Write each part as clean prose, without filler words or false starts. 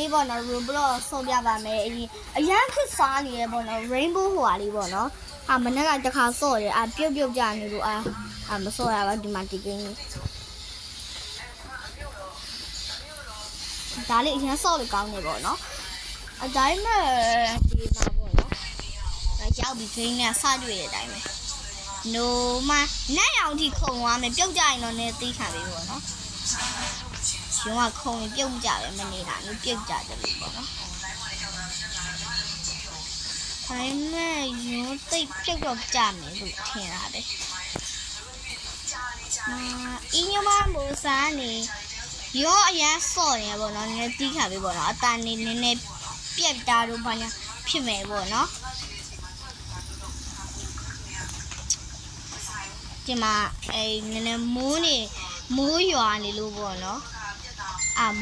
နေ့ပေါ့နော် Roblox ဆော့ပြပါမယ်အရင်ခစ်စားနေရပေါ့နော် Rainbow ဟွာလေးပေါ့နော်မနေ့ကတခါဆော့တယ်ပြုတ်ကြနေလို့မဆော့ရပါဒီမှာဒီကိန်းဒါလေးအရင်ဆော့လို့ကောင်းနေပေါ့နော်ဒါပေမဲ့ဒီမှာပေါ့နော်ရောက်ပြီးကိန်းနဲ့စတွေ့တဲ့အတိုင်းပဲ no မနဲ့အောင်ထိခုံသွားမယ်ပြုတ်ကြရင်တော့လည်းသိခံပြီပေါ့နော်ရှင်ကခုံပြုတ်ကြပဲမနေတာမျိုးပြုတ်ကြတယ်လို့ပေါ့နော်ဒါပေမဲ့ရုံးသိပ်ပြုတ်တော့ကြမယ်လို့ထင်တာပဲအင်းညမမိုးစားနေရောအရန်စော့နေပေါ့နော်နည်းသိခံပြီပေါ့နော်အတန်နေနည်းနည်းပြက်တာတို့ဘာညာဖြစ်မယ်ပေါ့နော်ဒီမှာနည်းနည်းမိုးရွာနေလို့ပေါ့နော်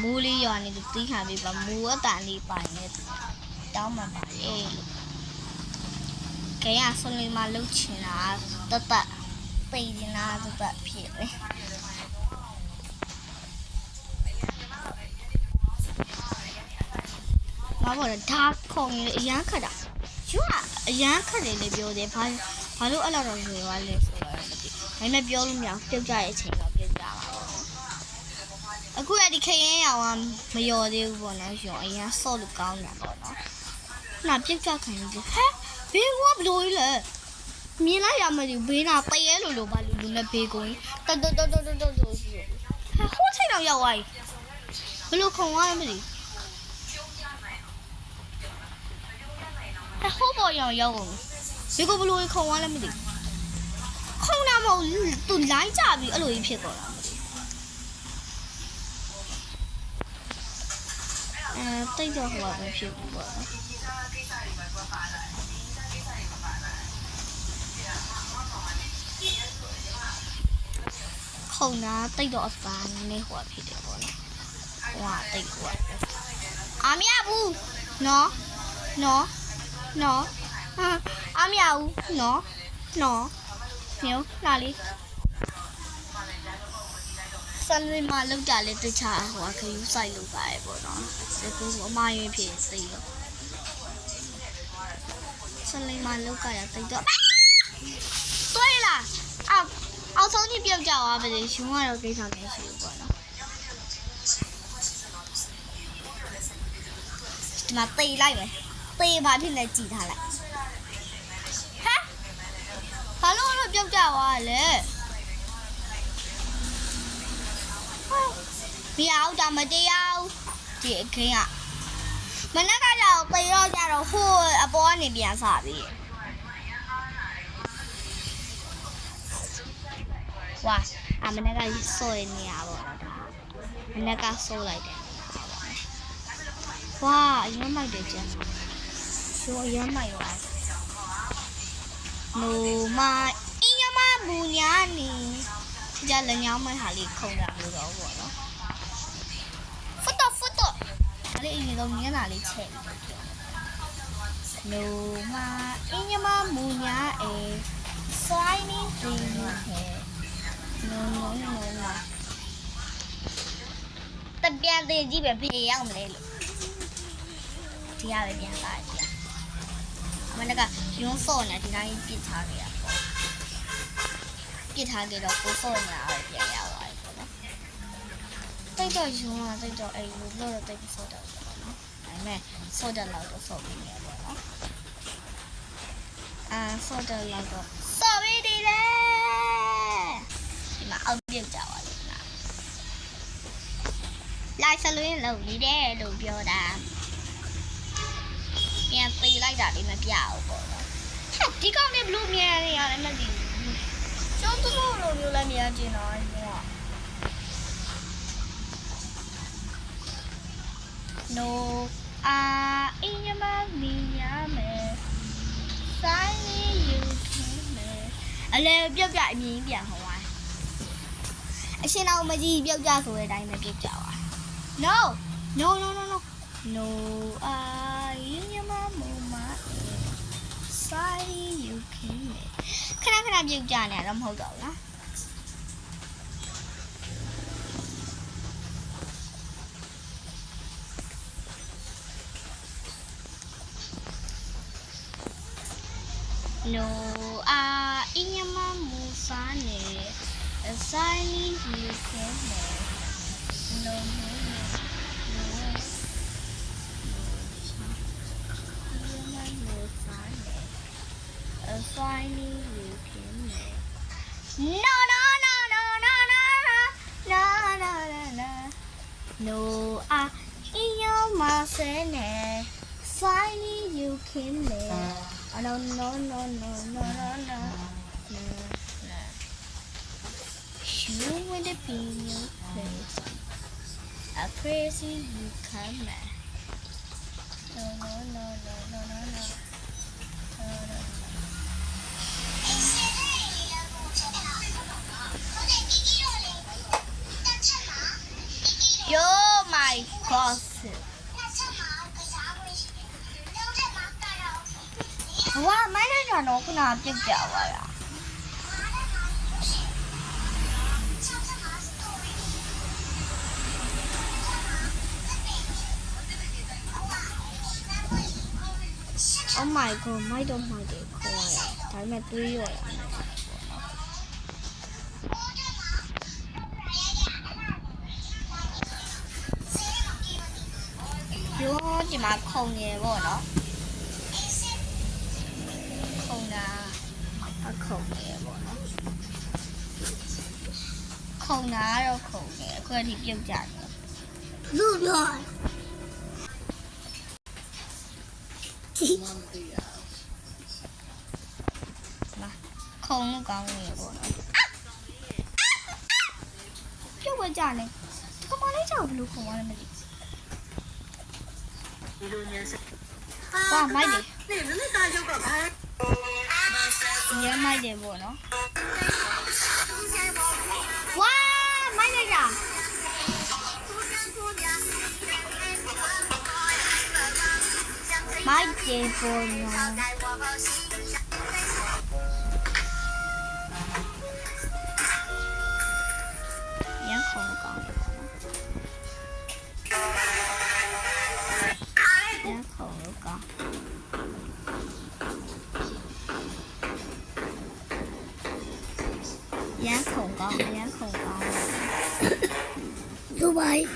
မိုးလေးရွာနေလို့သိခံပြီပါမိုးအတန်လေးပိုင်နေတောင်းမှပါလေကဲရဆွန်လေးမှလှုပ်ချင်တာတတ်ပိတ်နေတာတတ်ဖြစ်လေမဘောဒါခုံအရန်ခတ်တာယူကအရန်ခတ်တယ်လေပြောတယ်ဘာလို့အဲ့လိုတော့ရွေသွားလဲဆိုတော့မသိဒါပေမဲ့ပြောလို့မရပြုတ်ကြရဲ့အချိန်တော့ပြုတ်ကြပါပေါ့အခုဒီခရင်ရောင်မလျော်သေးဘူးပေါ့နော်ရောအရင်ဆော့လို့ကောင်းတာပေါ့နော်နာပြစ်ကြခံနေတယ်ဟဲ့ဘေးကဘလို့လဲမြင်လိုက်ရမလို့ဘေးနာပရဲလို့ဘာလို့နဲ့ဘေးကိုတော်ဟိုချိန်တော့ရောက်သွားပြီဘလို့ခုံသွားလဲမသိဟိုပေါ်ရောက်ကုန်ဘေးကိုဘလို့ခုံသွားလဲမသိခုံတာမဟုတ်သူလိုင်းကြပြီအဲ့လိုကြီးဖြစ်သွားတာတိတ်တော့ဟိုပဲဖြစ်ဘူးပေါ့နော်ခုံနာတိတ်တော့အစားနေဟိုဖြစ်တယ်ပေါ့နော်ဟိုတိတ်ဟိုမရဘူးနော်မရဘူးနော်မျိုးလာလေးဆန်လေးမလောက်ကြလဲတခြားဟိုခယူဆိုင်လို့ပါရပေါ့နော်ဒီကူအမရွေးဖြစ်သိရောဆန်လေးမလောက်ကြရတိတ်တော့တွေ့လားအောက်ဆုံးကြီးပြုတ်ကြသွားပါလေရှင်ကတော့ကိစ္စမရှိဘူးပေါ့နော်ဒီမှာတေးလိုက်မယ်တေးဘာဖြစ်လဲကြည်ထားလိုက်ဟမ်ဘာလို့တော့ပြုတ်ကြသွားလဲမရအောင်ဒါမတရားဒီအခင်းကမနက်ကကြောက်ပေတော့ကြတော့ဟိုအပေါ်ကနေပြန်စပြီဝါမနက်ကစိုးရနေရပါတော့ဒါမနက်ကစိုးလိုက်တယ်ဝါအရင်မိုက်တယ်ကျန်ရှိုးအရင်မိုက်ရောနိုမအင်းရမမူညာနီကြလည်းညောင်းမဲ့ဟာလေးခုံတာလို့တော့ပေါ့နော်ဖတ်တော့အဲ့ဒီအရင်တော့မျက်နှာလေးချက်နိုမအင်းရမမူညာစိုင်းနေတယ်ဟဲ့နိုတပြန်တင်ကြည့်ပဲပြေရောက်မလဲလို့ဒီရပဲပြန်ပါကြည့်မနကရုံးစော့နေဒီတိုင်းပြစ်ထားကြရပေါ့ပြစ်ထားကြတော့ကိုစော့နေတာပဲပြန်ရောက်သွားပြီပေါ့နော်တိတ်တော့ရုံးတိတ်တော့အဲ့လိုလို့တိတ်စော့တော့ပေါ့နော်ဒါပေမဲ့စော့တယ်လောက်တော့စော့ပြီးနေပေါ့နော်စော့တယ်လောက်တော့စော့ပြီးနေတယ်ဒီမှာအောက်ပြုတ်ကြပါလိမ့်လားလိုက်ဆလွင်းလုံးနေတယ်လို့ပြောတာပြန်ပေးလိုက်တာလေးမပြအောင်ပေါ့နော်ဒီကောင်နဲ့ဘလို့မြင်နေရတယ်မသိဘူးကျုံးတို့လိုမျိုးလည်းမြင်ကျင်တော့ဟိုက no အင်းရမမီညာမယ်ဆိုင်ယူခင်မယ်အလဲပြုတ်ပြအမြင်ပြန်ဟောသွားအရှင်တော်မကြီးပြုတ်ကြဆိုတဲ့အတိုင်းပဲပြုတ်ကြသွားno အင်းရမမမဆိုင်ယူခင်မယ်ခဏပြုတ်ကြနေတော့မဟုတ်တော့ဘူးလား No inyama musane asani yukene no inyama musane asani yukene no inyama sene asani yukene no You want to be in your place. A crazy you come back. No. You're my cousin. Wow, my name is not going to Oh my god, my don't mind it. I'm at 3 years. You want to make cold air, what? Cold air, cold air, what? Cold air, cold air. Could he give that? No. Không có người của nó. Chú quay trả này. Không có lấy chảo luôn không có làm gì. Wow, máy đi. Nhớ máy để của nó. Wow, máy này à? Máy để của nó. Dán khủng con. Dubai.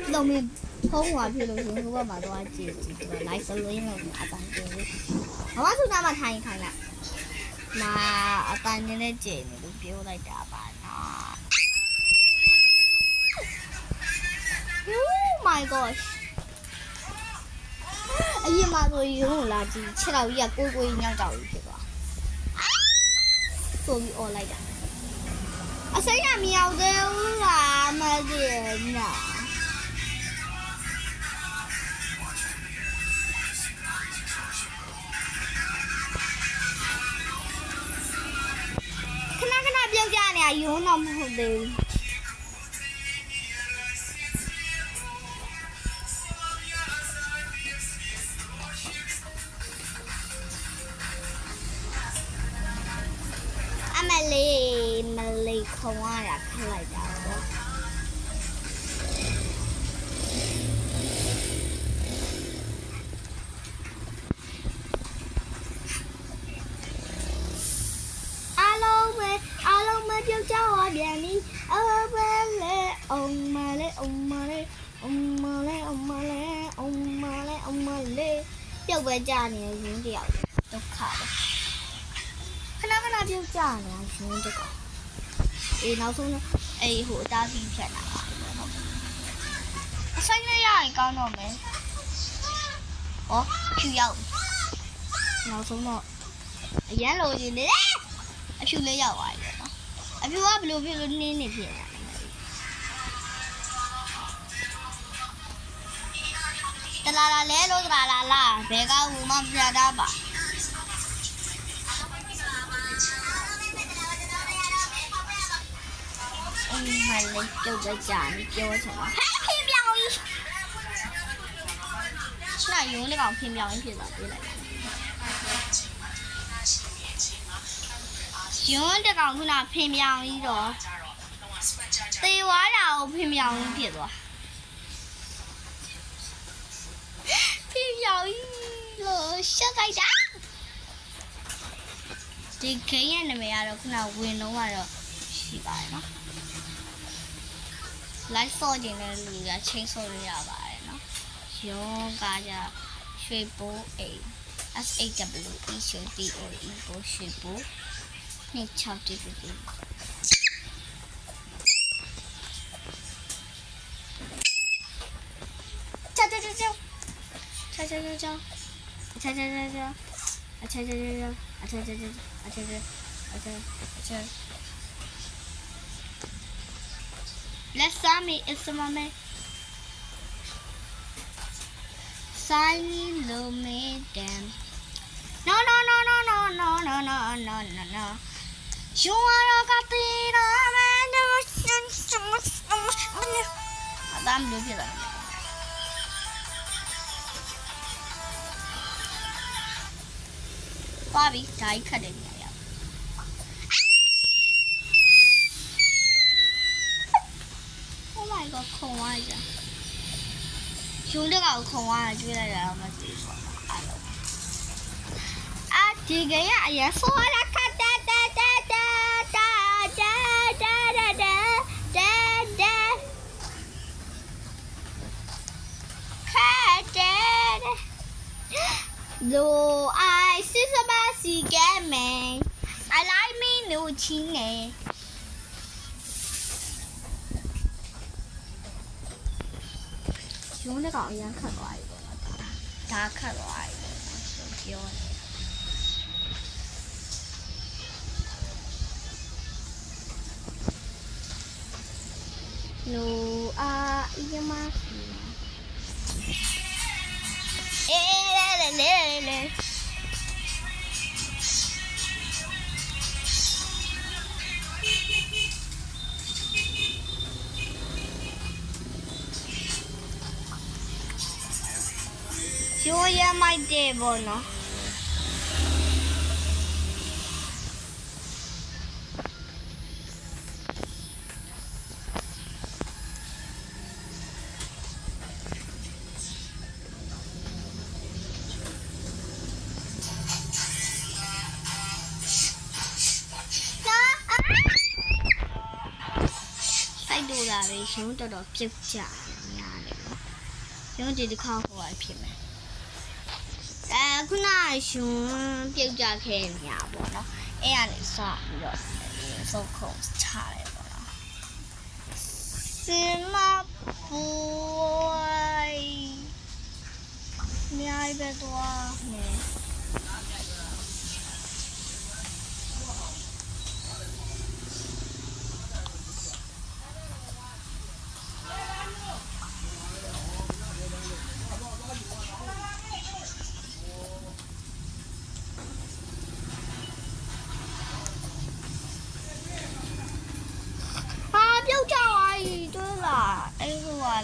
Đồng miền không hòa phiêu đồng xuống không mà tôi chỉ lấy số lưới là à toàn chơi không có thứ nào mà thành nè mà à toàn như này chị này đúng kiểu lại trả bạn nó Oh my gosh. Ấy mà tôi dùng là chỉ chế đầu giờ cô nhau đầu chứ có. Tôi bị ổn lại đã. À sao nhà mèo đều là mà gì nhỉ? Cái nào ra này dùng nó không được. Malay không ai là không lại đâu. Alo mẹ cho cháu ở đèn đi ở bên lệ ông mà lệ cho về cha này những điều tốt khá cái nào điều cha này chúng tôi có nó xuống hủ ta thì phải nào xanh này ai con nó mẹ chịu dầu nó xuống nó giá lô gì đấy chịu lấy dầu ai đóพี่ว่ารู้นี่นี่เพี้ยนตลาดเล่โลตลาดล่ะเบก้าหูมาพิจารณาบ่มันเลยเกี่ยวกับจานเกี่ยวกับ什么พิมพ์ยาวอีน่าอยู่ในกล่องพิมพ์ยาวนี่ผิดหรอที่ไหน ရုံးတကောင်ခုနဖင်ပြောင်ကြီးတော့သေဝါတာကိုဖင်ပြောင်ကြီးဖြစ်သွားဖင်ပြောင်ကြီးလို့ရှက်လိုက်တာဒီဂိမ်းရဲ့နာမည်ကတော့ခုနဝင်တော့ကတော့ရှိပါတယ်နော် live ဆော့ခြင်းနဲ့လူကချိန်ဆော့လို့ရပါတယ်နော်ရုံးကကြရွှေဘိုးအိမ် SAW E ရွှေ BOE ဘိုးရွှေဘိုး26တိတိcha cha cha cha cha cha cha cha cha cha cha cha cha cha cha cha let's me it's a mame sign lo me damn no no no no no no no no no no no you are a katina man adam lo pieda Bobby, die cut it. Oh my god, ခုံသွားကြ။ရုံးတကောင်ခုံသွားတာတွေ့လိုက်တာတော့မသိဘူး။အားလုံး။အာဒီကရအရဆိုးလာခတ်တာတာတာတာတာတာတာတာတာတာခတ်တယ် Though I see somebody get me I like me no chineရုံးတကောင်အရင်ခတ်သွားပြီပေါ့နော်ဒါခတ်သွားပြီပေါ့နော်ဆိုပြောနေNo le Yo ya my day bono. Sai đồ là về xuống tao đọc chụp trả nhà này. Chúng chỉ được khao của ai phim này. ခုနရှင်ပြုတ်ကြခဲ့ညာပေါ့နော်အဲ့ကနေစပြီးတော့စုပ်ခုံချတယ်ပေါ့နော်စင်မပွိုင်းမြိုင်ပဲတော့နေ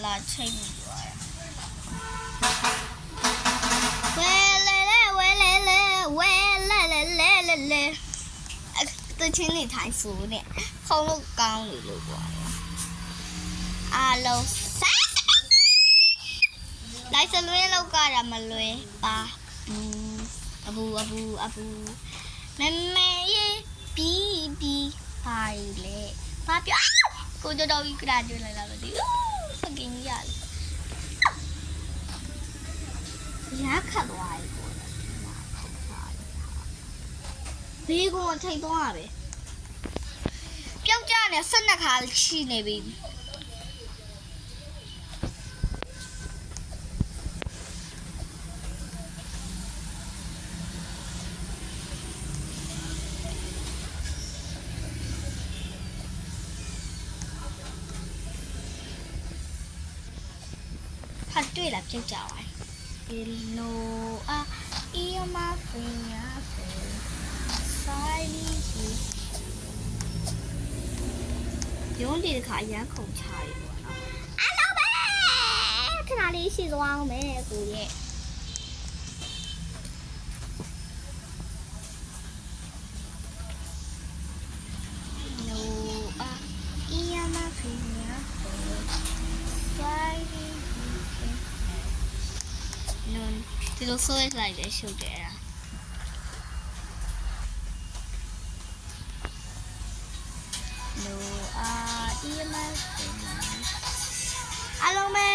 လာချိန်ပြီးသွားတယ်ဝဲလေလေဝဲလေလေဝဲလေလေလေလေလေတချင်းလေးထိုင်ဆိုနေခေါင်းလို့ကောင်းနေလို့ပေါ့အားလုံးစားလိုက်စလွဲလောက်ကတာမလွဲပါအဘူအဘူအဘူမမေရေးပြီးပြီးပါလေဘာပြောကိုတော်ကြီးကလာတွေ့လိုက်လာမသိဘူးစကင်းရလေရခတ်သွားပြီပေါ့ဘေးကိုထိတ်သွားတာပဲပျောက်ကြနေ12ခါရှိနေပြီတွေ့လာပြုတ်ကြပါ Hello my friendရုံးဒီတစ်ခါအရန်ခုန်ချရပြီပေါ့နော်အားလုံးပဲခဏလေးရှိသွားအောင်မယ်ကိုရဲ့ နော်ဒီလိုဆွဲလိုက်တယ်ရှုပ်တယ်အဲ့ဒါနိုအာအီမတ်အားလုံးပဲ